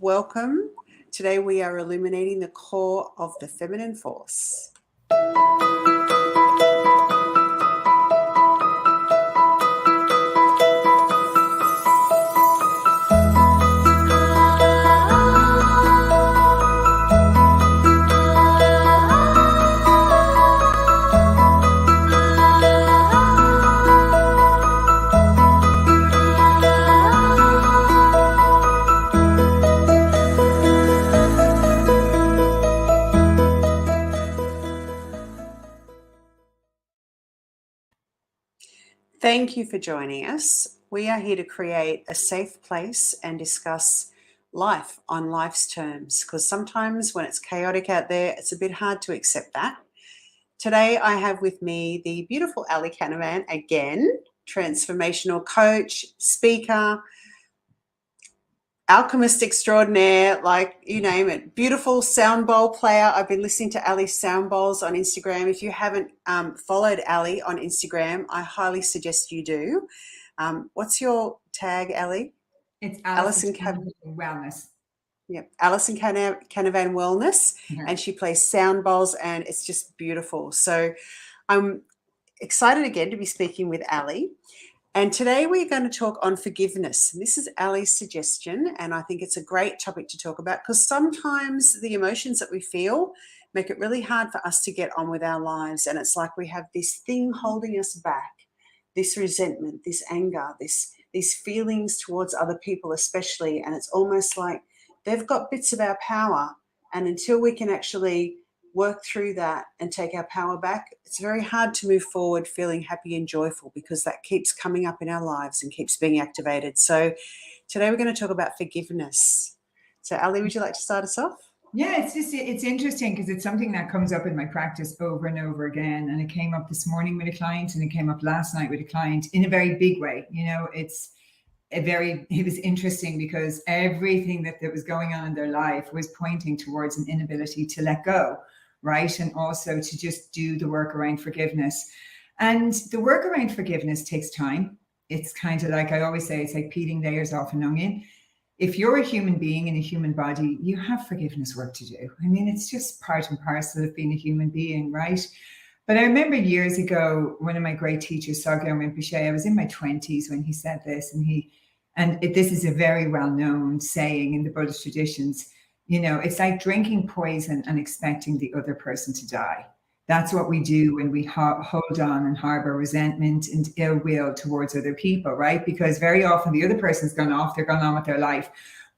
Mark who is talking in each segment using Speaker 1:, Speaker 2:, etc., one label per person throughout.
Speaker 1: Welcome. Today we are illuminating the core of the feminine force. Thank you for joining us. We are here to create a safe place and discuss life on life's terms, because sometimes when it's chaotic out there, it's a bit hard to accept that. Today, I have with me the beautiful Alison Canavan again, transformational coach, speaker, alchemist extraordinaire, like you name it. Beautiful sound bowl player. I've been listening to Ali's sound bowls on Instagram. If you haven't followed Ali on Instagram, I highly suggest you do. What's your tag, Ali?
Speaker 2: It's Alison Canavan Wellness.
Speaker 1: Yep, Alison Canavan Wellness, and she plays sound bowls, and it's just beautiful. So I'm excited again to be speaking with Ali. And today we're going to talk on forgiveness. This is Ali's suggestion, and I think it's a great topic to talk about because sometimes the emotions that we feel make it really hard for us to get on with our lives. And it's like we have this thing holding us back, this resentment, this anger, these feelings towards other people especially. And it's almost like they've got bits of our power. And until we can actually work through that and take our power back, it's very hard to move forward feeling happy and joyful because that keeps coming up in our lives and keeps being activated. So today we're going to talk about forgiveness. So Ali, would you like to start us off?
Speaker 2: Yeah, it's interesting because it's something that comes up in my practice over and over again. And it came up this morning with a client, and it came up last night with a client in a very big way. You know, it was interesting because everything that was going on in their life was pointing towards an inability to let go. Right. And also to just do the work around forgiveness. And the work around forgiveness takes time. It's kind of like I always say, it's like peeling layers off an onion. If you're a human being in a human body, you have forgiveness work to do. I mean, it's just part and parcel of being a human being, right? But I remember years ago, one of my great teachers, Sagyam Rinpoche, I was in my 20s when he said this, and this is a very well-known saying in the Buddhist traditions. You know, it's like drinking poison and expecting the other person to die. That's what we do when we hold on and harbor resentment and ill will towards other people, right? Because very often the other person's gone off, they're gone on with their life,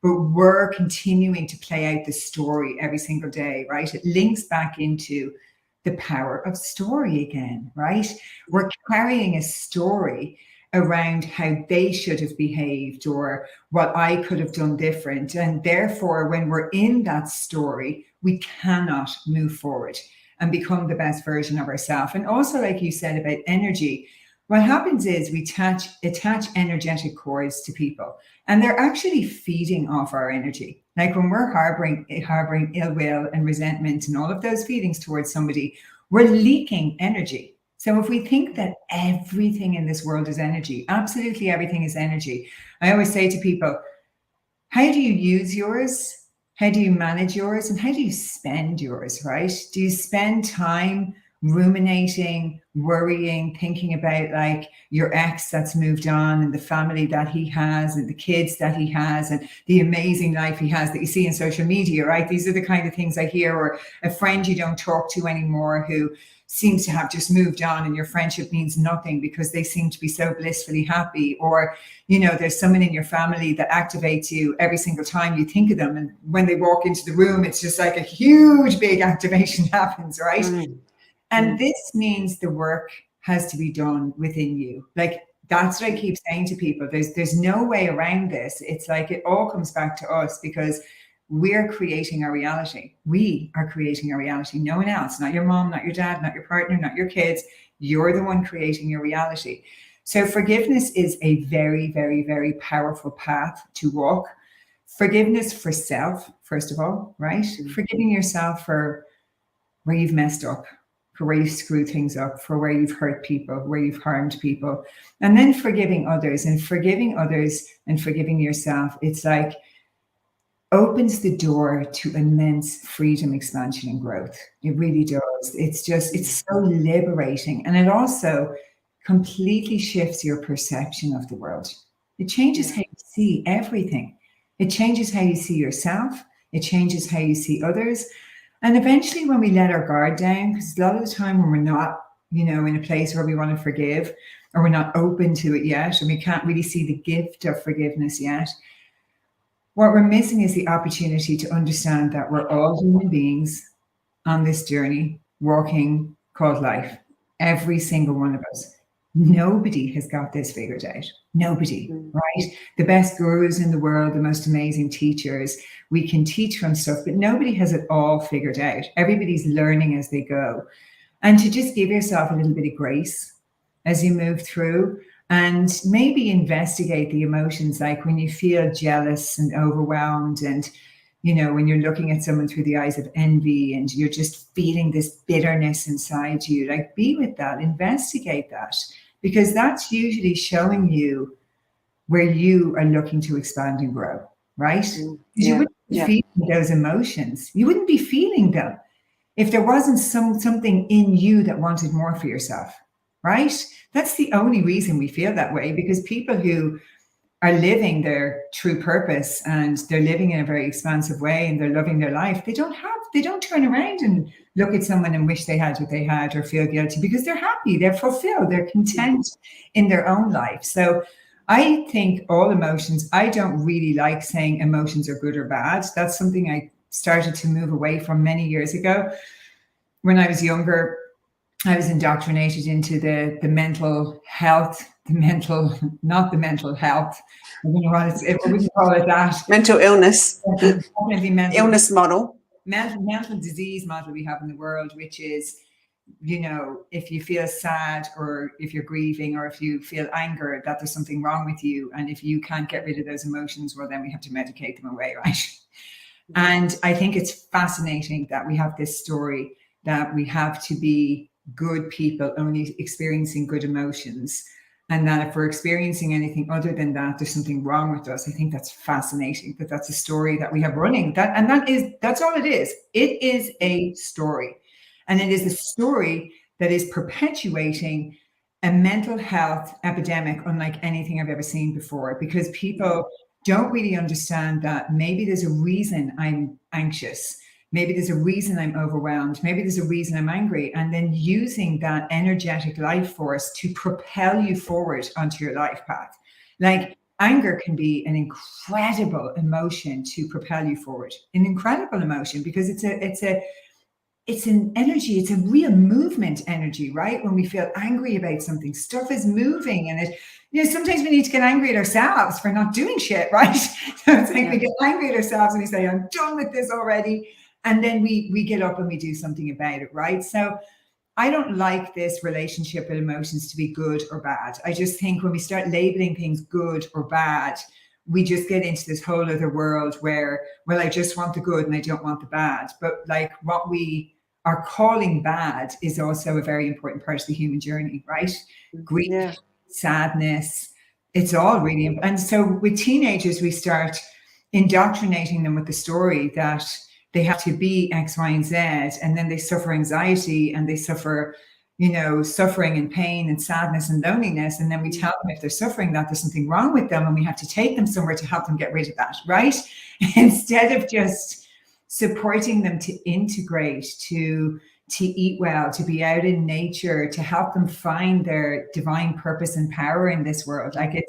Speaker 2: but we're continuing to play out the story every single day, right? It links back into the power of story again, right? We're carrying a story around how they should have behaved or what I could have done different. And therefore, when we're in that story, we cannot move forward and become the best version of ourselves. And also, like you said about energy, what happens is we attach energetic cords to people, and they're actually feeding off our energy. Like when we're harboring ill will and resentment and all of those feelings towards somebody, we're leaking energy. So if we think that everything in this world is energy, absolutely everything is energy. I always say to people, how do you use yours? How do you manage yours? And how do you spend yours, right? Do you spend time ruminating, worrying, thinking about like your ex that's moved on and the family that he has and the kids that he has and the amazing life he has that you see in social media, right? These are the kind of things I hear. Or a friend you don't talk to anymore who seems to have just moved on and your friendship means nothing because they seem to be so blissfully happy. Or, you know, there's someone in your family that activates you every single time you think of them. And when they walk into the room, it's just like a huge, big activation happens, right? And this means the work has to be done within you. Like, that's what I keep saying to people. There's no way around this. It's like it all comes back to us because we're creating our reality. We are creating our reality. No one else, not your mom, not your dad, not your partner, not your kids. You're the one creating your reality. So forgiveness is a very, very, very powerful path to walk. Forgiveness for self, first of all, right? Forgiving yourself for where you've messed up, for where you've screwed things up, for where you've hurt people, where you've harmed people. And then forgiving others and forgiving yourself. It's like opens the door to immense freedom, expansion, and growth. It really does. It's so liberating. And it also completely shifts your perception of the world. It changes how you see everything. It changes how you see yourself. It changes how you see others. And eventually, when we let our guard down, because a lot of the time when we're not, in a place where we want to forgive, or we're not open to it yet, and we can't really see the gift of forgiveness yet, what we're missing is the opportunity to understand that we're all human beings on this journey, walking called life. Every single one of us. Nobody has got this figured out. Nobody, right? The best gurus in the world, the most amazing teachers, we can teach from stuff, but nobody has it all figured out. Everybody's learning as they go. And to just give yourself a little bit of grace as you move through, and maybe investigate the emotions, like when you feel jealous and overwhelmed, and when you're looking at someone through the eyes of envy and you're just feeling this bitterness inside you, like, be with that, investigate that, because that's usually showing you where you are looking to expand and grow, right? Because you wouldn't be feeling those emotions. You wouldn't be feeling them if there wasn't something in you that wanted more for yourself, right? That's the only reason we feel that way, because people who are living their true purpose and they're living in a very expansive way and they're loving their life, they don't turn around and look at someone and wish they had what they had or feel guilty, because they're happy, they're fulfilled, they're content in their own life. So I think all emotions, I don't really like saying emotions are good or bad. That's something I started to move away from many years ago. When I was younger, I was indoctrinated into the mental health, not the mental health. I don't know what we call it that.
Speaker 1: Mental illness.
Speaker 2: Mental
Speaker 1: illness model.
Speaker 2: Mental disease model we have in the world, which is, if you feel sad or if you're grieving or if you feel anger, that there's something wrong with you. And if you can't get rid of those emotions, well, then we have to medicate them away, right? And I think it's fascinating that we have this story that we have to be good people only experiencing good emotions, and that if we're experiencing anything other than that, there's something wrong with us. I think that's fascinating, that that's a story that we have running, that's all it is. It is a story, and it is a story that is perpetuating a mental health epidemic unlike anything I've ever seen before, because people don't really understand that maybe there's a reason I'm anxious. Maybe there's a reason I'm overwhelmed. Maybe there's a reason I'm angry. And then using that energetic life force to propel you forward onto your life path. Like, anger can be an incredible emotion to propel you forward. An incredible emotion, because it's an energy. It's a real movement energy, right? When we feel angry about something, stuff is moving, and sometimes we need to get angry at ourselves for not doing shit, right? So it's like we get angry at ourselves and we say, I'm done with this already. And then we get up and we do something about it, right? So I don't like this relationship with emotions to be good or bad. I just think when we start labeling things good or bad, we just get into this whole other world where, well, I just want the good and I don't want the bad. But like, what we are calling bad is also a very important part of the human journey, right? Grief, sadness, it's all really important. And so with teenagers, we start indoctrinating them with the story that they have to be X, Y, and Z, and then they suffer anxiety and they suffer, suffering and pain and sadness and loneliness. And then we tell them if they're suffering that there's something wrong with them and we have to take them somewhere to help them get rid of that, right? Instead of just supporting them to integrate, to eat well, to be out in nature, to help them find their divine purpose and power in this world. Like,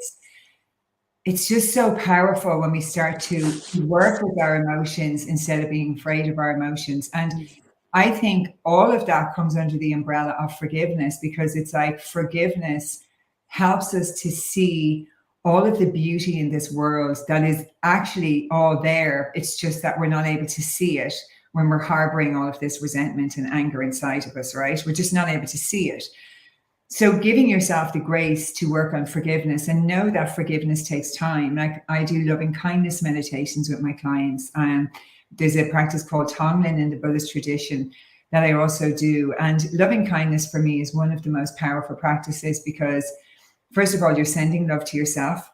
Speaker 2: it's just so powerful when we start to work with our emotions instead of being afraid of our emotions. And I think all of that comes under the umbrella of forgiveness, because it's like forgiveness helps us to see all of the beauty in this world that is actually all there. It's just that we're not able to see it when we're harboring all of this resentment and anger inside of us, right? We're just not able to see it. So giving yourself the grace to work on forgiveness, and know that forgiveness takes time. Like, I do loving kindness meditations with my clients. There's a practice called Tonglen in the Buddhist tradition that I also do. And loving kindness for me is one of the most powerful practices, because first of all, you're sending love to yourself,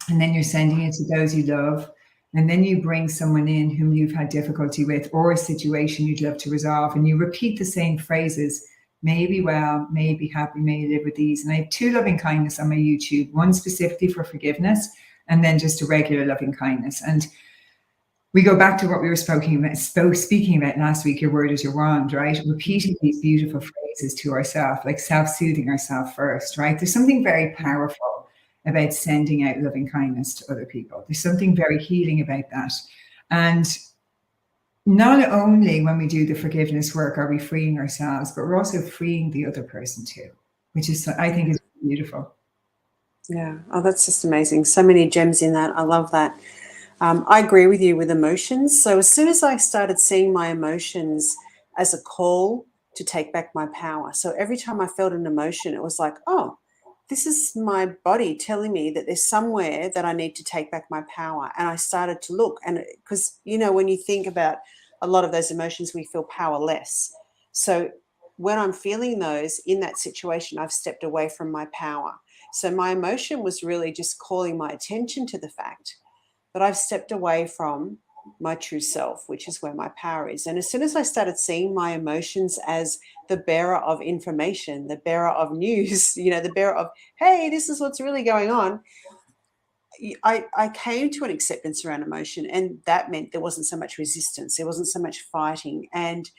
Speaker 2: and then you're sending it to those you love. And then you bring someone in whom you've had difficulty with, or a situation you'd love to resolve, and you repeat the same phrases. Maybe well, maybe happy, may you live with ease. And I have 2 loving kindness on my YouTube, one specifically for forgiveness, and then just a regular loving kindness. And we go back to what we were speaking about last week, your word is your wand, right? Repeating these beautiful phrases to ourselves, like self-soothing ourselves first, right? There's something very powerful about sending out loving kindness to other people. There's something very healing about that. And not only when we do the forgiveness work are we freeing ourselves, but we're also freeing the other person too, which is, I think, is beautiful.
Speaker 1: Yeah. Oh, that's just amazing. So many gems in that. I love that. I agree with you with emotions. So as soon as I started seeing my emotions as a call to take back my power, so every time I felt an emotion, it was like, oh, this is my body telling me that there's somewhere that I need to take back my power. And I started to look, and because, when you think about a lot of those emotions, we feel powerless. So when I'm feeling those in that situation, I've stepped away from my power. So my emotion was really just calling my attention to the fact that I've stepped away from my true self, which is where my power is. And as soon as I started seeing my emotions as the bearer of information, the bearer of news, the bearer of, hey, this is what's really going on, I came to an acceptance around emotion, and that meant there wasn't so much resistance, there wasn't so much fighting, and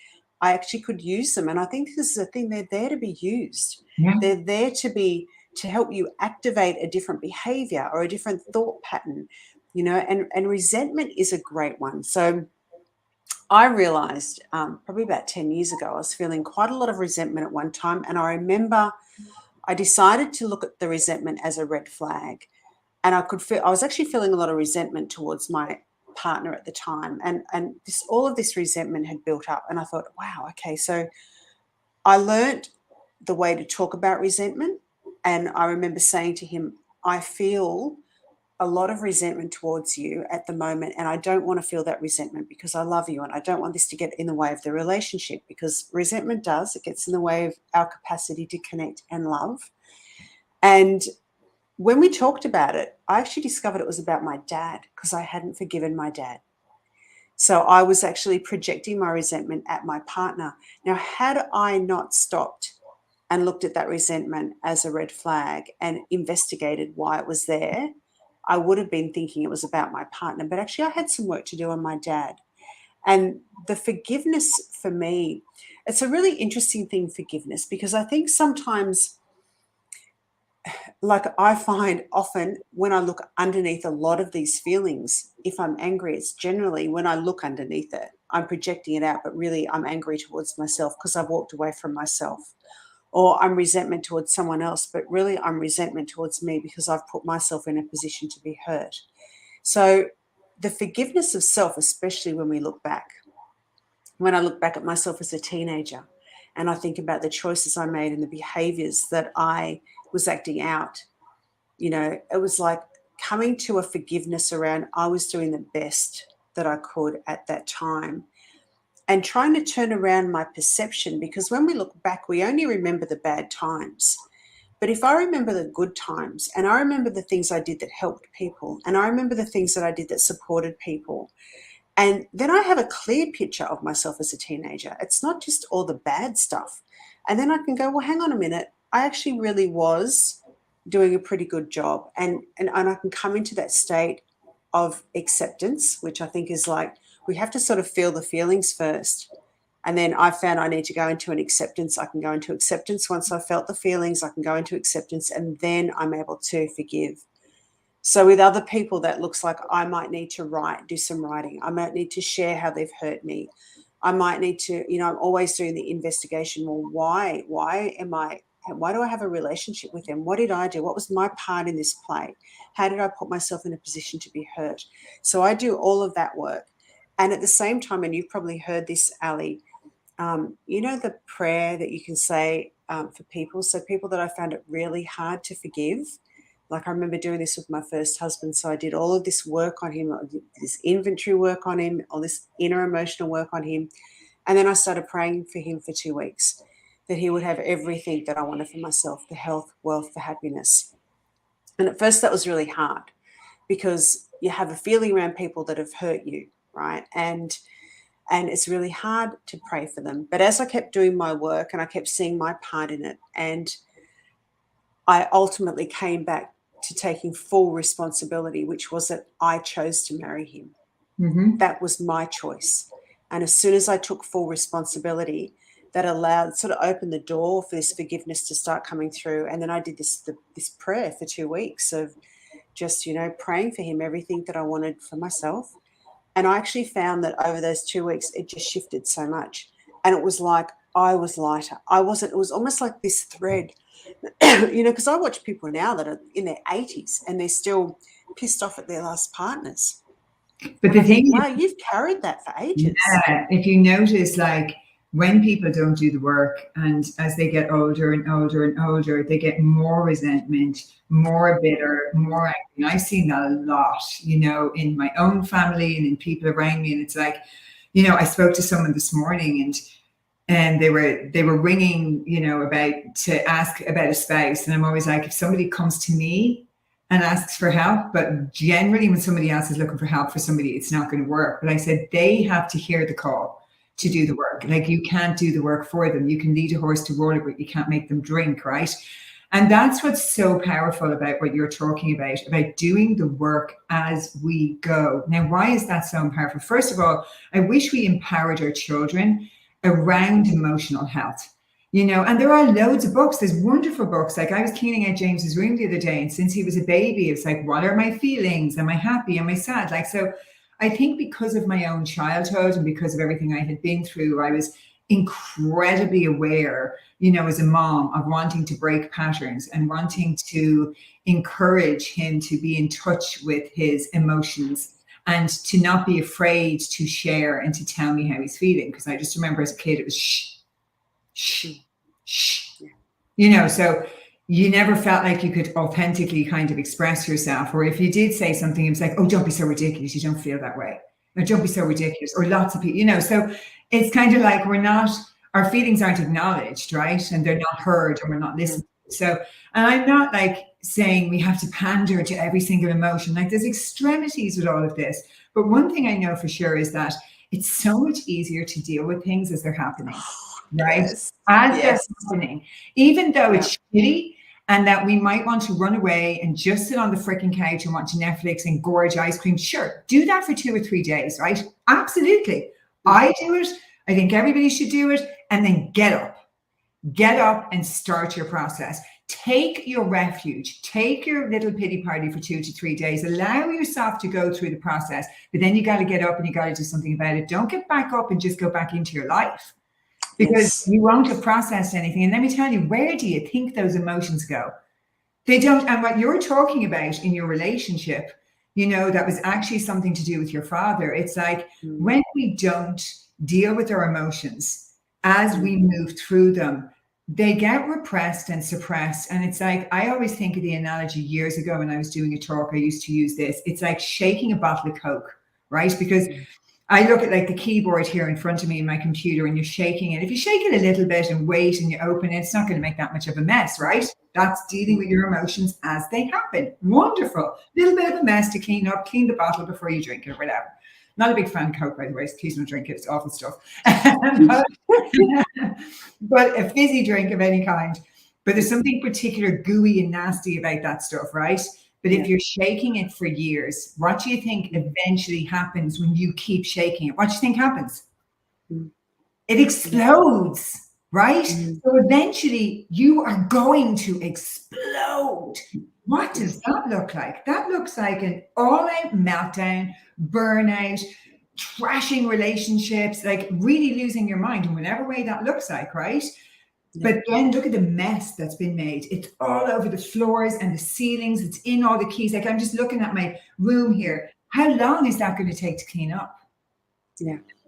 Speaker 1: I actually could use them. And I think this is a thing, they're there to be used.
Speaker 2: Yeah.
Speaker 1: They're there to help you activate a different behavior or a different thought pattern, and resentment is a great one. So I realized probably about 10 years ago, I was feeling quite a lot of resentment at one time. And I remember I decided to look at the resentment as a red flag. And I was actually feeling a lot of resentment towards my partner at the time. And all of this resentment had built up. And I thought, wow, okay. So I learned the way to talk about resentment. And I remember saying to him, I feel a lot of resentment towards you at the moment, and I don't want to feel that resentment because I love you, and I don't want this to get in the way of the relationship, because resentment it gets in the way of our capacity to connect and love. And when we talked about it, I actually discovered it was about my dad, because I hadn't forgiven my dad. So I was actually projecting my resentment at my partner. Now, had I not stopped and looked at that resentment as a red flag and investigated why it was there, I would have been thinking it was about my partner. But actually, I had some work to do on my dad. And the forgiveness for me, it's a really interesting thing, forgiveness, because I think sometimes, like I find often when I look underneath a lot of these feelings, if I'm angry, it's generally when I look underneath it, I'm projecting it out, but really I'm angry towards myself because I've walked away from myself. Or I'm resentment towards someone else, but really I'm resentment towards me because I've put myself in a position to be hurt. So the forgiveness of self, especially when we look back, when I look back at myself as a teenager and I think about the choices I made and the behaviors that I was acting out, it was like coming to a forgiveness around I was doing the best that I could at that time. And trying to turn around my perception, because when we look back, we only remember the bad times. But if I remember the good times, and I remember the things I did that helped people, and I remember the things that I did that supported people, and then I have a clear picture of myself as a teenager. It's not just all the bad stuff. And then I can go, well, hang on a minute. I actually really was doing a pretty good job. And I can come into that state of acceptance, which I think is like, we have to sort of feel the feelings first. And then I found I need to go into an acceptance. I can go into acceptance. Once I've felt the feelings, I can go into acceptance, and then I'm able to forgive. So with other people, that looks like I might need to do some writing. I might need to share how they've hurt me. I might need to, I'm always doing the investigation. Well, why do I have a relationship with them? What did I do? What was my part in this play? How did I put myself in a position to be hurt? So I do all of that work. And at the same time, and you've probably heard this, Ali, the prayer that you can say for people. So people that I found it really hard to forgive. Like I remember doing this with my first husband. So I did all of this work on him, this inventory work on him, all this inner emotional work on him. And then I started praying for him for 2 weeks, that he would have everything that I wanted for myself, the health, wealth, the happiness. And at first that was really hard, because you have a feeling around people that have hurt you, right? And it's really hard to pray for them. But as I kept doing my work and I kept seeing my part in it, and I ultimately came back to taking full responsibility, which was that I chose to marry him.
Speaker 2: Mm-hmm.
Speaker 1: That was my choice. And as soon as I took full responsibility, that sort of opened the door for this forgiveness to start coming through. And then I did this prayer for 2 weeks of just, praying for him, everything that I wanted for myself. And I actually found that over those 2 weeks, it just shifted so much. And it was like I was lighter. It was almost like this thread, because I watch people now that are in their 80s and they're still pissed off at their last partners.
Speaker 2: But the thing is,
Speaker 1: wow, you've carried that for ages.
Speaker 2: Yeah, if you notice, like, when people don't do the work, and as they get older and older and older, they get more resentment, more bitter, more angry. And I've seen that a lot, in my own family and in people around me. And it's like, I spoke to someone this morning, and they were ringing, about to ask about a spouse. And I'm always like, if somebody comes to me and asks for help, but generally when somebody else is looking for help for somebody, it's not going to work. But I said, they have to hear the call to do the work. Like, you can't do the work for them. You can lead a horse to water, but you can't make them drink, right? And that's what's so powerful about what you're talking about doing the work as we go. Now, why is that so powerful? First of all, I wish we empowered our children around emotional health. And there are loads of books. There's wonderful books. Like, I was cleaning out James's room the other day, and since he was a baby, it's like, what are my feelings? Am I happy? Am I sad? Like, so I think because of my own childhood and because of everything I had been through, I was incredibly aware, as a mom, of wanting to break patterns and wanting to encourage him to be in touch with his emotions and to not be afraid to share and to tell me how he's feeling. Because I just remember as a kid, it was shh. So you never felt like you could authentically kind of express yourself. Or if you did say something, it was like, oh, don't be so ridiculous. You don't feel that way. Or don't be so ridiculous. Or lots of people, so it's kind of like our feelings aren't acknowledged, right? And they're not heard, and we're not listened to. So, and I'm not like saying we have to pander to every single emotion. Like, there's extremities with all of this. But one thing I know for sure is that it's so much easier to deal with things as they're happening. Right?
Speaker 1: Yes.
Speaker 2: They're happening, even though it's shitty, and that we might want to run away and just sit on the freaking couch and watch Netflix and gorge ice cream. Sure, do that for 2 or 3 days, right? Absolutely. I do it. I think everybody should do it. And then get up and start your process. Take your refuge, take your little pity party for 2 to 3 days, allow yourself to go through the process, but then you got to get up and you got to do something about it. Don't get back up and just go back into your life. Because you won't have processed anything. And let me tell you, where do you think those emotions go? They don't. And what you're talking about in your relationship, that was actually something to do with your father. It's like when we don't deal with our emotions as we move through them, they get repressed and suppressed. And it's like, I always think of the analogy years ago when I was doing a talk, I used to use this. It's like shaking a bottle of Coke, right? Because I look at like the keyboard here in front of me in my computer, and you're shaking it. If you shake it a little bit and wait and you open it, it's not going to make that much of a mess, right? That's dealing with your emotions as they happen. Wonderful. Little bit of a mess to clean up, clean the bottle before you drink it or whatever. Not a big fan of Coke, by the way. Please don't drink it. It's awful stuff. But a fizzy drink of any kind. But there's something particular gooey and nasty about that stuff, right? But if you're shaking it for years, what do you think eventually happens when you keep shaking it? What do you think happens? It explodes, right? So eventually you are going to explode. What does that look like? That looks like an all-out meltdown, burnout, trashing relationships, like really losing your mind in whatever way that looks like, right? But then look at the mess that's been made. It's all over the floors and the ceilings. It's in all the keys. Like, I'm just looking at my room here. How long is that going to take to clean up?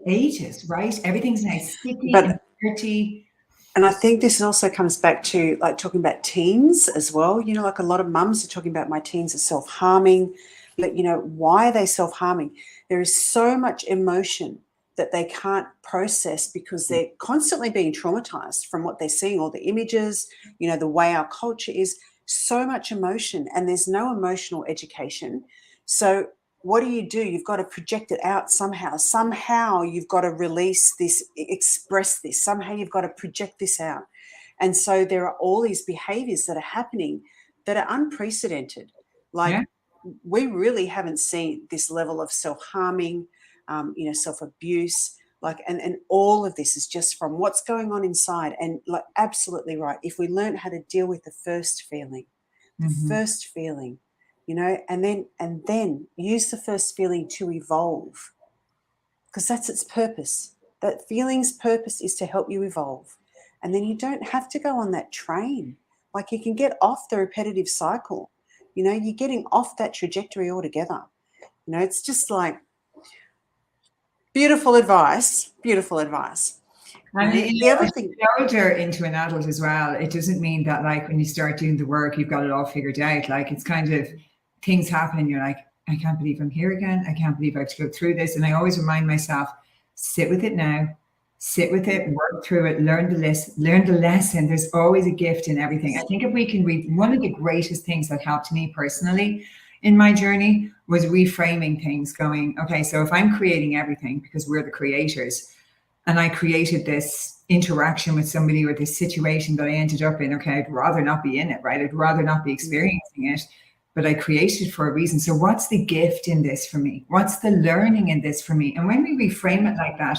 Speaker 2: Ages, right? Everything's nice, sticky and dirty.
Speaker 1: And I think this also comes back to like talking about teens as well. Like a lot of mums are talking about my teens are self-harming. But, why are they self-harming? There is so much emotion that they can't process because they're constantly being traumatized from what they're seeing, all the images, the way our culture is, so much emotion, and there's no emotional education. So what do? You've got to project it out somehow. Somehow you've got to release this, express this. Somehow you've got to project this out. And so there are all these behaviors that are happening that are unprecedented. Like, we really haven't seen this level of self-harming, self-abuse, and all of this is just from what's going on inside. And like, absolutely right. If we learn how to deal with the first feeling, and then use the first feeling to evolve, because that's its purpose. That feeling's purpose is to help you evolve. And then you don't have to go on that train. Like, you can get off the repetitive cycle. You're getting off that trajectory altogether. It's just like beautiful advice.
Speaker 2: And
Speaker 1: the other thing,
Speaker 2: older into an adult as well, it doesn't mean that like when you start doing the work, you've got it all figured out. Like, it's kind of things happen and you're like, I can't believe I'm here again. I can't believe I have to go through this. And I always remind myself, sit with it now, sit with it, work through it, learn the lesson. There's always a gift in everything. I think if we can read, one of the greatest things that helped me personally in my journey was reframing things, going, okay, so if I'm creating everything because we're the creators, and I created this interaction with somebody or this situation that I ended up in, okay, I'd rather not be in it, right? I'd rather not be experiencing it, but I created it for a reason. So what's the gift in this for me? What's the learning in this for me? And when we reframe it like that,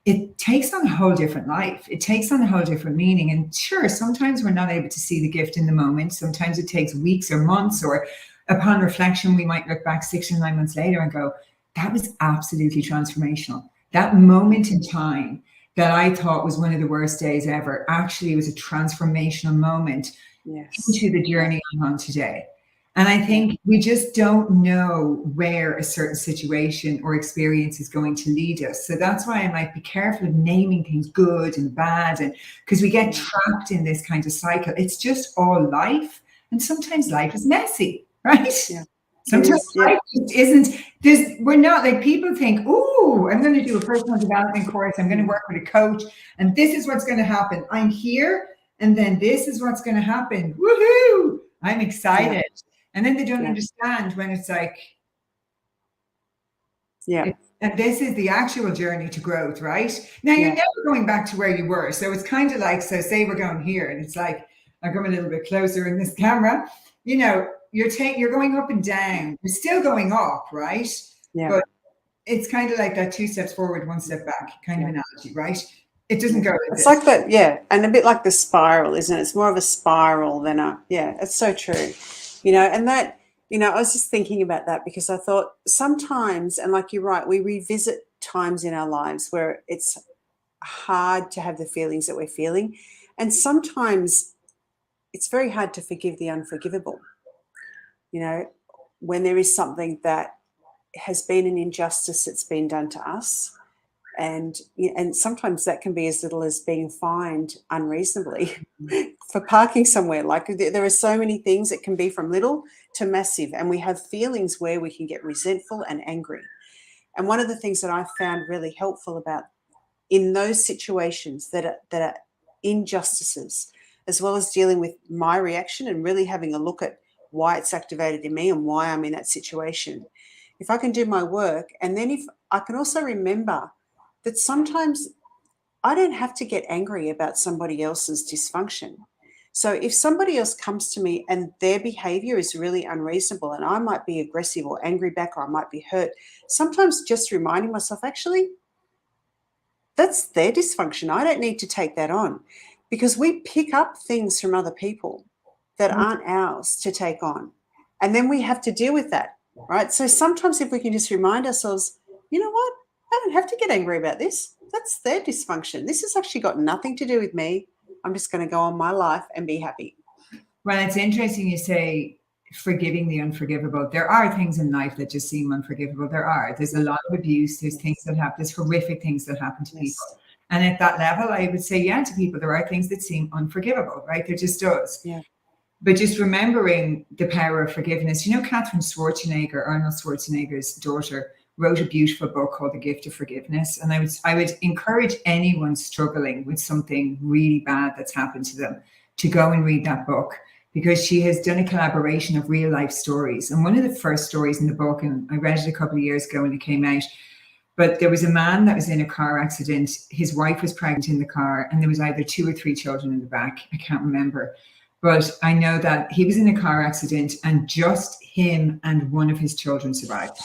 Speaker 2: it takes on a whole different life. It takes on a whole different meaning. And sure, sometimes we're not able to see the gift in the moment. Sometimes it takes weeks or months, or upon reflection, we might look back 6 or 9 months later and go, that was absolutely transformational. That moment in time that I thought was one of the worst days ever actually was a transformational moment into the journey I'm on today. And I think we just don't know where a certain situation or experience is going to lead us. So that's why I'm like, be careful of naming things good and bad, and because we get trapped in this kind of cycle. It's just all life. And sometimes life is messy, right? Yeah. Sometimes life isn't, we're not like, people think, oh, I'm going to do a personal development course. I'm going to work with a coach and this is what's going to happen. I'm here. And then this is what's going to happen. Woohoo! I'm excited. Yeah. And then they don't understand when it's like, and this is the actual journey to growth, right? Now you're never going back to where you were. So it's kind of like, so say we're going here and it's like, I'll come a little bit closer in this camera, you're going up and down. You're still going up, right? Yeah. But it's kind of like that 2 steps forward, 1 step back kind of analogy, right? It doesn't go.
Speaker 1: It's like that, and a bit like the spiral, isn't it? It's more of a spiral than it's so true. And that, I was just thinking about that because I thought sometimes, and like you're right, we revisit times in our lives where it's hard to have the feelings that we're feeling. And sometimes it's very hard to forgive the unforgivable. When there is something that has been an injustice that's been done to us, and sometimes that can be as little as being fined unreasonably for parking somewhere. Like, there are so many things. It can be from little to massive, and we have feelings where we can get resentful and angry. And one of the things that I found really helpful about in those situations that are injustices, as well as dealing with my reaction and really having a look at why it's activated in me and why I'm in that situation. If I can do my work, and then if I can also remember that sometimes I don't have to get angry about somebody else's dysfunction. So if somebody else comes to me and their behavior is really unreasonable and I might be aggressive or angry back, or I might be hurt, sometimes just reminding myself, actually, that's their dysfunction. I don't need to take that on, because we pick up things from other people that aren't ours to take on. And then we have to deal with that, right? So sometimes if we can just remind ourselves, you know what? I don't have to get angry about this. That's their dysfunction. This has actually got nothing to do with me. I'm just going to go on my life and be happy.
Speaker 2: Well, it's interesting you say forgiving the unforgivable. There are things in life that just seem unforgivable. There's a lot of abuse. There's things that happen. There's horrific things that happen to people. And at that level, I would say, to people, there are things that seem unforgivable, right? There just does. Yeah. But just remembering the power of forgiveness. Catherine Schwarzenegger, Arnold Schwarzenegger's daughter, wrote a beautiful book called The Gift of Forgiveness. And I would encourage anyone struggling with something really bad that's happened to them to go and read that book, because she has done a collaboration of real life stories. And one of the first stories in the book, and I read it a couple of years ago when it came out, but there was a man that was in a car accident. His wife was pregnant in the car, and there was either 2 or 3 children in the back. I can't remember. But I know that he was in a car accident and just him and one of his children survived.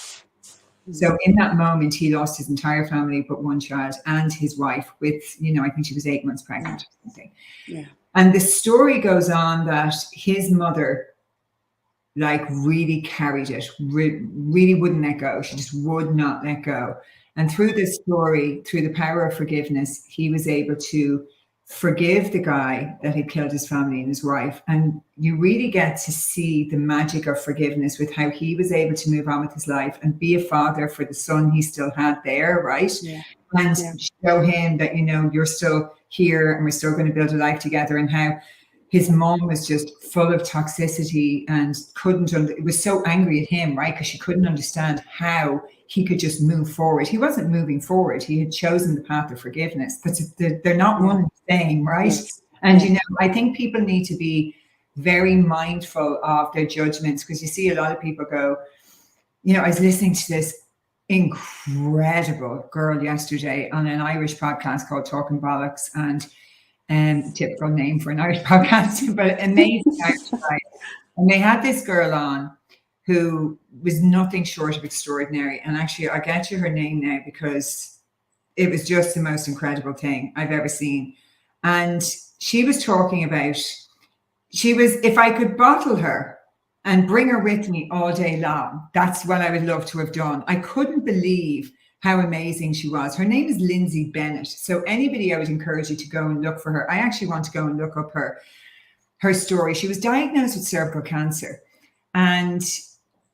Speaker 2: So in that moment, he lost his entire family but one child and his wife with, I think she was 8 months pregnant or something.
Speaker 1: Yeah.
Speaker 2: And the story goes on that his mother, really carried it, really wouldn't let go. She just would not let go. And through this story, through the power of forgiveness, he was able to forgive the guy that had killed his family and his wife. And you really get to see the magic of forgiveness with how he was able to move on with his life and be a father for the son he still had there, right?
Speaker 1: Yeah.
Speaker 2: And show him that, you're still here and we're still going to build a life together. And how his mom was just full of toxicity and it was so angry at him, right? Because she couldn't understand how he could just move forward. He wasn't moving forward. He had chosen the path of forgiveness. But they're not one and the same, right? Yes. And, I think people need to be very mindful of their judgments, because you see a lot of people go, I was listening to this incredible girl yesterday on an Irish podcast called Talking Bollocks, and typical name for an Irish podcast, but amazing Irish guy. And they had this girl on who was nothing short of extraordinary. And actually, I'll get you her name now because it was just the most incredible thing I've ever seen. And she was talking about, if I could bottle her and bring her with me all day long, that's what I would love to have done. I couldn't believe how amazing she was. Her name is Lindsay Bennett. So anybody, I would encourage you to go and look for her. I actually want to go and look up her story. She was diagnosed with cervical cancer, and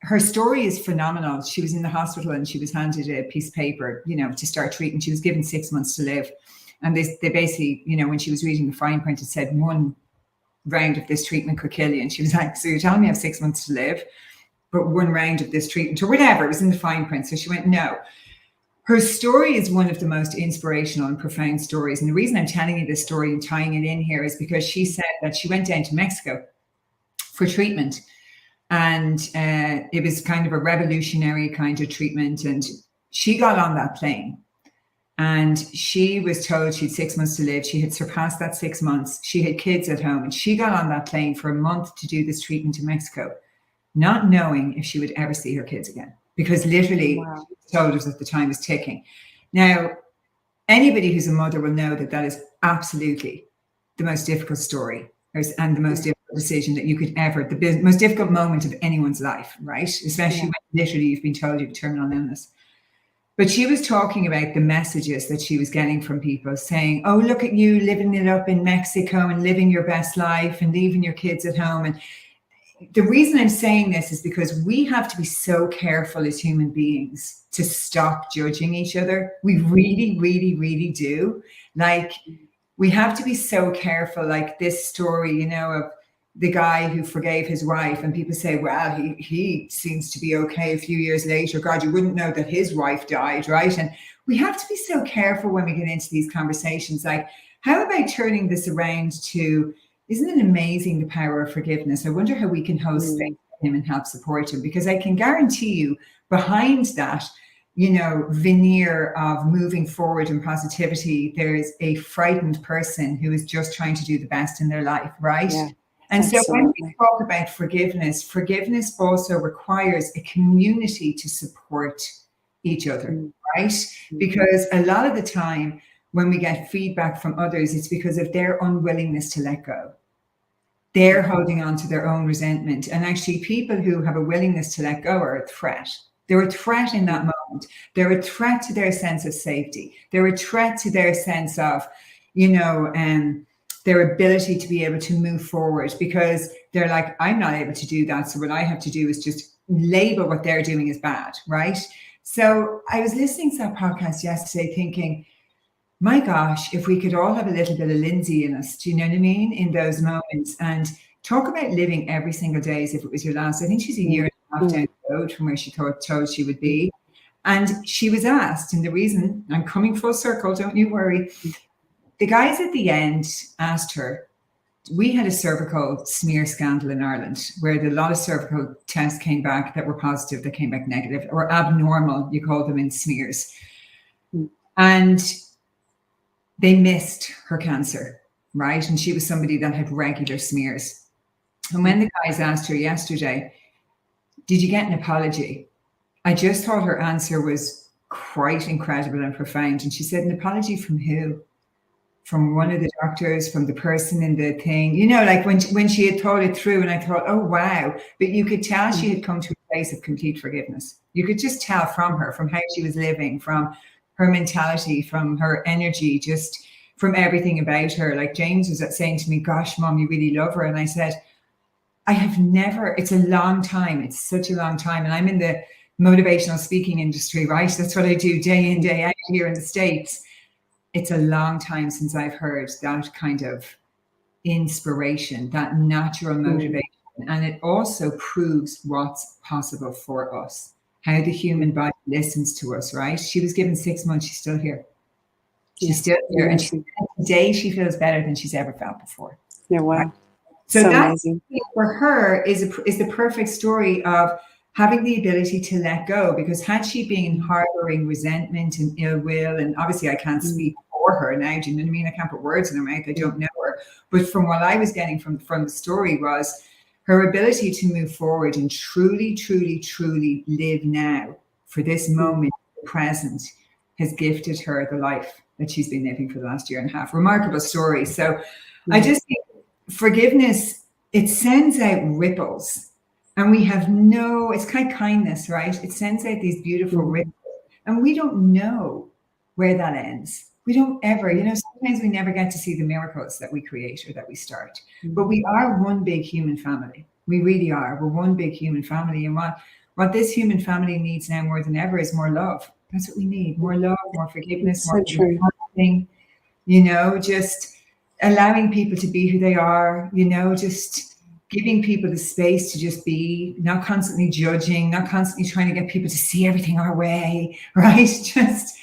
Speaker 2: her story is phenomenal. She was in the hospital and she was handed a piece of paper, to start treatment. She was given 6 months to live. And they basically, when she was reading the fine print, it said 1 round of this treatment could kill you. And she was like, so you're telling me I have 6 months to live, but 1 round of this treatment or whatever, it was in the fine print. So she went, no. Her story is one of the most inspirational and profound stories. And the reason I'm telling you this story and tying it in here is because she said that she went down to Mexico for treatment. And it was kind of a revolutionary kind of treatment. And she got on that plane and she was told she had 6 months to live. She had surpassed that 6 months. She had kids at home, and she got on that plane for a month to do this treatment in Mexico, not knowing if she would ever see her kids again, because literally she told us that the time was ticking. Now, anybody who's a mother will know that that is absolutely the most difficult story and the most difficult decision that you could ever, the most difficult moment of anyone's life, right? Especially when literally you've been told you have terminal illness. But she was talking about the messages that she was getting from people saying, oh, look at you living it up in Mexico and living your best life and leaving your kids at home. And the reason I'm saying this is because we have to be so careful as human beings to stop judging each other. We really, really, really do. We have to be so careful, like this story, of the guy who forgave his wife, and people say, well, he seems to be okay a few years later. God, you wouldn't know that his wife died, right? And we have to be so careful when we get into these conversations. Like, how about turning this around to, isn't it amazing, the power of forgiveness? I wonder how we can host space for him and help support him, because I can guarantee you behind that, veneer of moving forward and positivity, there is a frightened person who is just trying to do the best in their life, right? Yeah. And absolutely. So when we talk about forgiveness also requires a community to support each other, right? Because a lot of the time when we get feedback from others, it's because of their unwillingness to let go. They're holding on to their own resentment. And actually, people who have a willingness to let go are a threat. They're a threat in that moment. They're a threat to their sense of safety. They're a threat to their sense of, their ability to be able to move forward, because they're like, I'm not able to do that. So what I have to do is just label what they're doing as bad, right? So I was listening to that podcast yesterday thinking, my gosh, if we could all have a little bit of Lindsay in us, do you know what I mean? In those moments, and talk about living every single day as if it was your last. I think she's a year and a half down the road from where she told she would be. And she was asked, and the reason, I'm coming full circle, don't you worry. The guys at the end asked her, we had a cervical smear scandal in Ireland where a lot of cervical tests came back that were positive, that came back negative, or abnormal, you call them in smears. And they missed her cancer, right? And she was somebody that had regular smears. And when the guys asked her yesterday, did you get an apology? I just thought her answer was quite incredible and profound. And she said, an apology from who? From one of the doctors, from the person in the thing, you know, like when she had thought it through, and I thought, oh, wow. But you could tell she had come to a place of complete forgiveness. You could just tell from her, from how she was living, from her mentality, from her energy, just from everything about her. Like James was saying to me, gosh, Mom, you really love her. And I said, I have never, it's a long time. It's such a long time. And I'm in the motivational speaking industry, right? That's what I do day in, day out here in the States. It's a long time since I've heard that kind of inspiration, that natural motivation. And it also proves what's possible for us, how the human body listens to us, right? She was given 6 months. She's still here. She's still here. And today she feels better than she's ever felt before.
Speaker 1: Yeah, wow.
Speaker 2: Right? So that
Speaker 1: amazing.
Speaker 2: For her is the perfect story of having the ability to let go, because had she been harboring resentment and ill will, and obviously I can't speak for her now, do you know what I mean? I can't put words in her mouth. I don't know her. But from what I was getting from the story was her ability to move forward and truly, truly, truly live now for this moment, present, has gifted her the life that she's been living for the last year and a half. Remarkable story. So I just think forgiveness, it sends out ripples. And we have it's kind of kindness, right? It sends out these beautiful ripples. And we don't know where that ends. We don't ever, sometimes we never get to see the miracles that we create or that we start. But we are one big human family. We really are. We're one big human family. And what this human family needs now more than ever is more love. That's what we need. More love, more forgiveness, more understanding, just allowing people to be who they are, just giving people the space to just be, not constantly judging, not constantly trying to get people to see everything our way, right? Just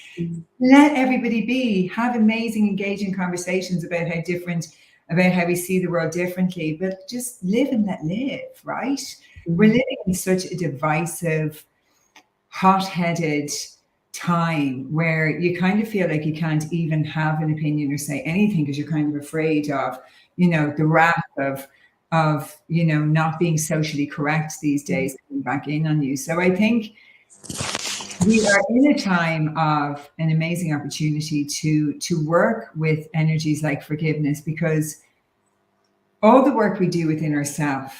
Speaker 2: let everybody be, have amazing, engaging conversations about how we see the world differently, but just live and let live, right? We're living in such a divisive, hot-headed time where you kind of feel like you can't even have an opinion or say anything because you're kind of afraid of, the wrath of not being socially correct these days coming back in on you. So I think we are in a time of an amazing opportunity to work with energies like forgiveness, because all the work we do within ourselves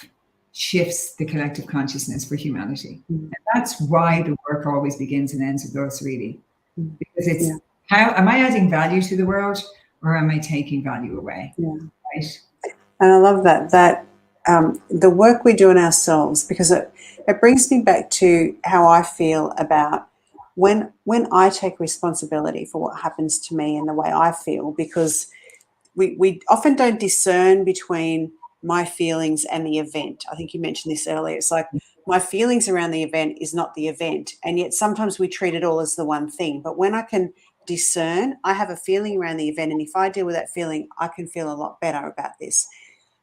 Speaker 2: shifts the collective consciousness for humanity. And that's why the work always begins and ends with us, really. Because it's how am I adding value to the world, or am I taking value away? Right?
Speaker 1: And I love that the work we do on ourselves, because it brings me back to how I feel about when I take responsibility for what happens to me and the way I feel, because we often don't discern between my feelings and the event. I think you mentioned this earlier. It's like my feelings around the event is not the event, and yet sometimes we treat it all as the one thing. But when I can discern, I have a feeling around the event, and if I deal with that feeling, I can feel a lot better about this.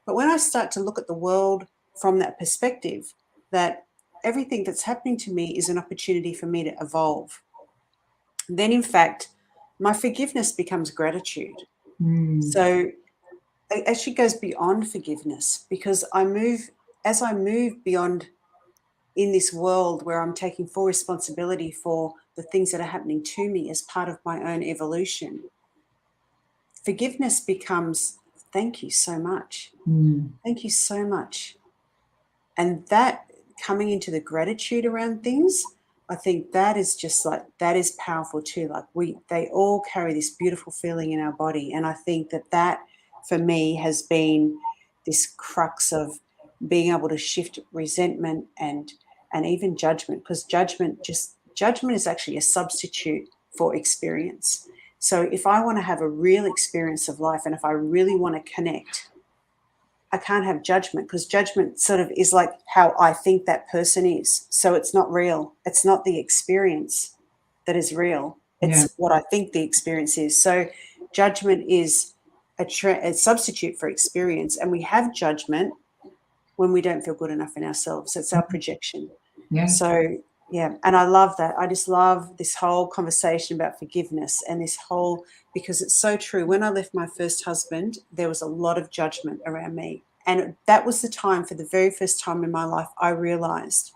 Speaker 1: But when I start to look at the world from that perspective, that everything that's happening to me is an opportunity for me to evolve, then in fact, my forgiveness becomes gratitude. So it actually goes beyond forgiveness, because as I move beyond in this world where I'm taking full responsibility for the things that are happening to me as part of my own evolution, forgiveness becomes, thank you so much. Thank you so much. And that coming into the gratitude around things, I think that is just like, that is powerful too. Like they all carry this beautiful feeling in our body. And I think that for me has been this crux of being able to shift resentment and even judgment, because judgment is actually a substitute for experience. So if I want to have a real experience of life, and if I really want to connect, I can't have judgment, because judgment sort of is like how I think that person is. So it's not real. It's not the experience that is real. It's what I think the experience is. So judgment is a substitute for experience, and we have judgment when we don't feel good enough in ourselves. It's our projection.
Speaker 2: Yeah.
Speaker 1: So, yeah, and I love that. I just love this whole conversation about forgiveness and this whole, because it's so true. When I left my first husband, there was a lot of judgment around me. And that was the time, for the very first time in my life, I realized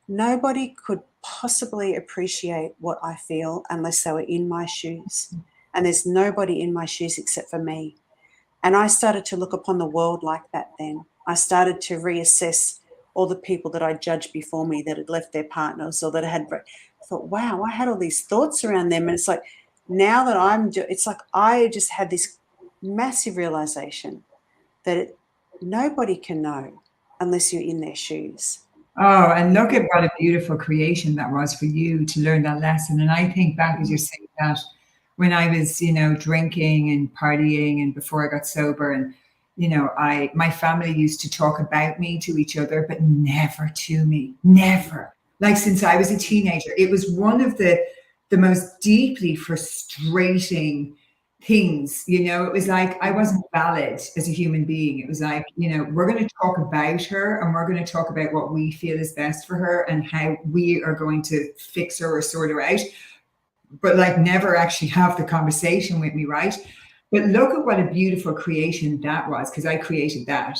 Speaker 1: nobody could possibly appreciate what I feel unless they were in my shoes. And there's nobody in my shoes except for me. And I started to look upon the world like that then. I started to reassess all the people that I judged before me that had left their partners, or that I thought, wow, I had all these thoughts around them. And it's like, now that it's like I just had this massive realization that nobody can know unless you're in their shoes.
Speaker 2: Oh, and look at what a beautiful creation that was for you to learn that lesson. And I think back as you're saying that, when I was, drinking and partying and before I got sober, and, my family used to talk about me to each other, but never to me, never. Like, since I was a teenager, it was one of the most deeply frustrating things. It was like I wasn't valid as a human being. It was like, we're going to talk about her, and we're going to talk about what we feel is best for her and how we are going to fix her or sort her out, but like never actually have the conversation with me, right? But look at what a beautiful creation that was, because I created that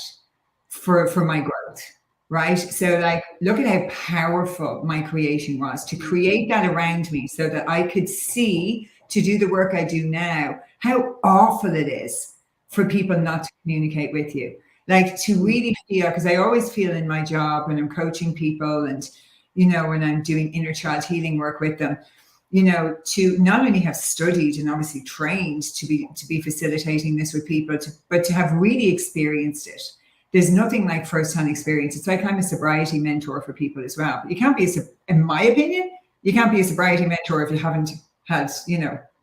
Speaker 2: for my growth, right? So like, look at how powerful my creation was to create that around me so that I could see, to do the work I do now, how awful it is for people not to communicate with you. Like, to really feel, because I always feel in my job when I'm coaching people and, when I'm doing inner child healing work with them, to not only have studied and obviously trained to be facilitating this with people, but to have really experienced it. There's nothing like firsthand experience. It's like I'm a sobriety mentor for people as well. But you can't be, in my opinion, you can't be a sobriety mentor if you haven't had,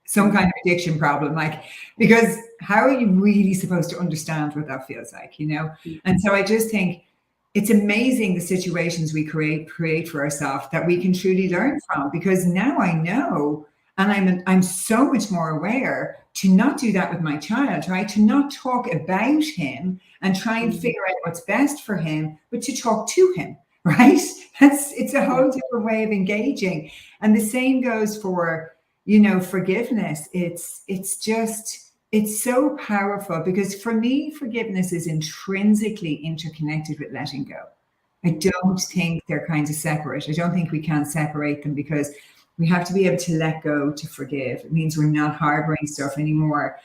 Speaker 2: some kind of addiction problem. Like, because how are you really supposed to understand what that feels like, And so I just think it's amazing the situations we create for ourselves that we can truly learn from, because now I know, and I'm so much more aware to not do that with my child, right? To not talk about him and try and figure out what's best for him, but to talk to him, right? It's a whole different way of engaging. And the same goes for, forgiveness. It's so powerful, because for me, forgiveness is intrinsically interconnected with letting go. I don't think they're kind of separate. I don't think we can separate them, because we have to be able to let go to forgive. It means we're not harboring stuff anymore.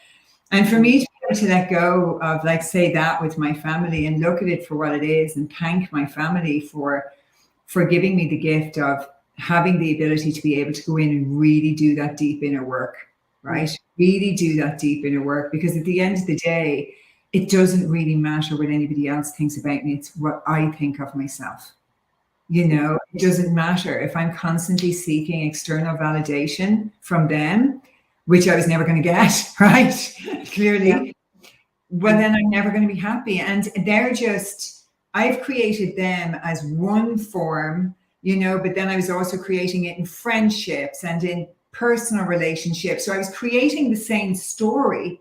Speaker 2: And for me to be able to let go of, like, say that with my family and look at it for what it is, and thank my family for giving me the gift of having the ability to be able to go in and really do that deep inner work, right? Really do that deep inner work, because at the end of the day, it doesn't really matter what anybody else thinks about me. It's what I think of myself. It doesn't matter if I'm constantly seeking external validation from them, which I was never going to get, right? Clearly. Yeah. Well, then I'm never going to be happy. And I've created them as one form, but then I was also creating it in friendships and in personal relationships. So I was creating the same story.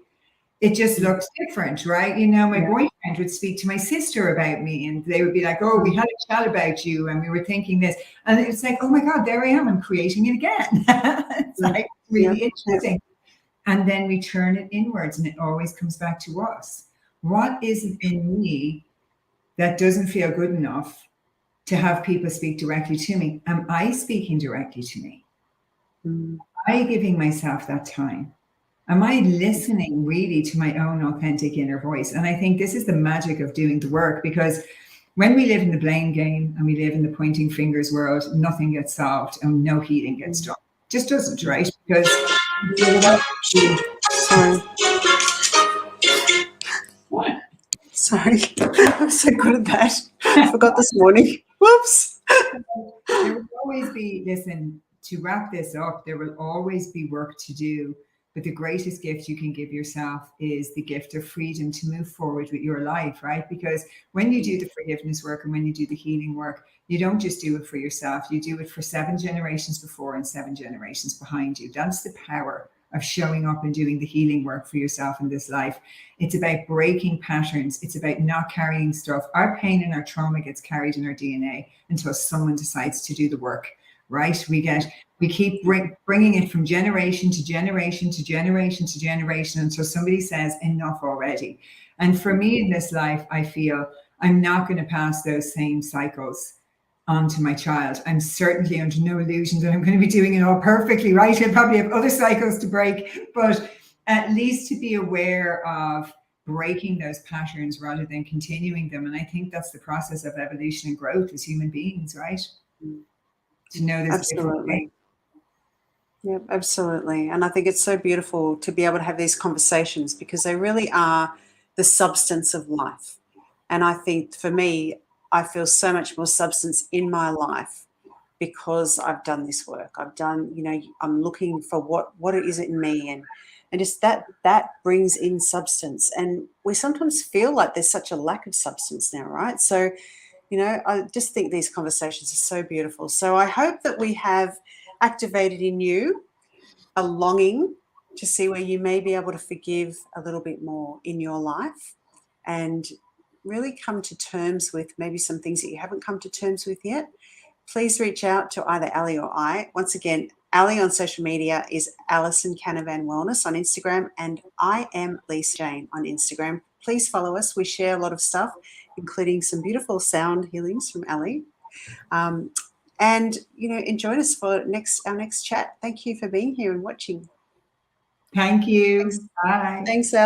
Speaker 2: It just looks different, right? My boyfriend would speak to my sister about me, and they would be like, oh, we had a chat about you and we were thinking this. And it's like, oh my God, there I am. I'm creating it again. It's like really interesting. And then we turn it inwards, and it always comes back to us. What is it in me that doesn't feel good enough to have people speak directly to me? Am I speaking directly to me? Am I giving myself that time? Am I listening really to my own authentic inner voice? And I think this is the magic of doing the work, because when we live in the blame game and we live in the pointing fingers world, nothing gets solved and no healing gets done. Just doesn't, right? Because
Speaker 1: Sorry, I'm so good at that. I forgot this morning. Whoops.
Speaker 2: There will always be, listen, to wrap this up, there will always be work to do. But the greatest gift you can give yourself is the gift of freedom to move forward with your life, right? Because when you do the forgiveness work and when you do the healing work, you don't just do it for yourself. You do it for 7 generations before and 7 generations behind you. That's the power of showing up and doing the healing work for yourself in this life. It's about breaking patterns. It's about not carrying stuff. Our pain and our trauma gets carried in our DNA until someone decides to do the work, right? We keep bringing it from generation to generation to generation to generation until somebody says enough already. And for me in this life, I feel I'm not going to pass those same cycles on to my child. I'm certainly under no illusion that I'm going to be doing it all perfectly, right? I'll probably have other cycles to break, but at least to be aware of breaking those patterns rather than continuing them. And I think that's the process of evolution and growth as human beings, right? To know this.
Speaker 1: Absolutely. Yeah, absolutely. And I think it's so beautiful to be able to have these conversations because they really are the substance of life. And I think for me, I feel so much more substance in my life because I've done this work. I've done, I'm looking for what it is in me, and just that brings in substance. And we sometimes feel like there's such a lack of substance now, right? So, I just think these conversations are so beautiful. So I hope that we have activated in you a longing to see where you may be able to forgive a little bit more in your life and really come to terms with maybe some things that you haven't come to terms with yet. Please reach out to either Ali or I. Once again, Ali on social media is Alison Canavan Wellness on Instagram, and I am Lisa Jayne on Instagram. Please follow us. We share a lot of stuff, including some beautiful sound healings from Ali. And join us for our next chat. Thank you for being here and watching.
Speaker 2: Thank you.
Speaker 1: Thanks.
Speaker 2: Bye.
Speaker 1: Thanks, Ali.